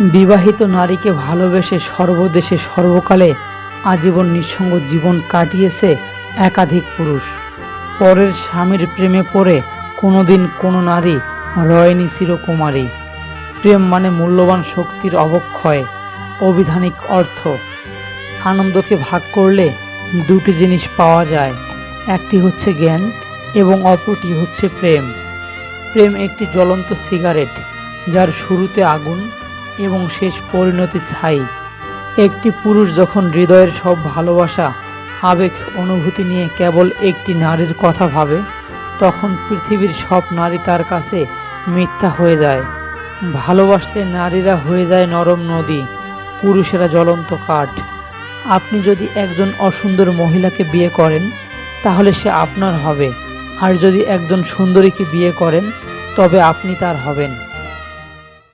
বিবাহিত নারীকে ভালোবেসে সর্বদেশে সর্বকালে আজীবন নিঃসঙ্গ জীবন কাটিয়েছে একাধিক পুরুষ। পরের স্বামীর প্রেমে পড়ে কোনোদিন কোনো নারী রয়নি চিরকুমারী। প্রেম মানে মূল্যবান শক্তির অবক্ষয়, অবিধানিক অর্থ। আনন্দকে ভাগ করলে দুটি জিনিস পাওয়া যায়, একটি হচ্ছে জ্ঞান এবং অপরটি হচ্ছে প্রেম। প্রেম একটি জ্বলন্ত সিগারেট, যার শুরুতে আগুন এবং শেষ পরিণতি ছাই। একটি পুরুষ যখন হৃদয়ের সব ভালোবাসা, আবেগ, অনুভূতি নিয়ে কেবল একটি নারীর কথা ভাবে, তখন পৃথিবীর সব নারী তার কাছে মিথ্যা হয়ে যায়। ভালোবাসলে নারীরা হয়ে যায় নরম নদী, পুরুষেরা জ্বলন্ত কাঠ। আপনি যদি একজন অসুন্দর মহিলাকে বিয়ে করেন তাহলে সে আপনার হবে, আর যদি একজন সুন্দরীকে বিয়ে করেন তবে আপনি তার হবেন।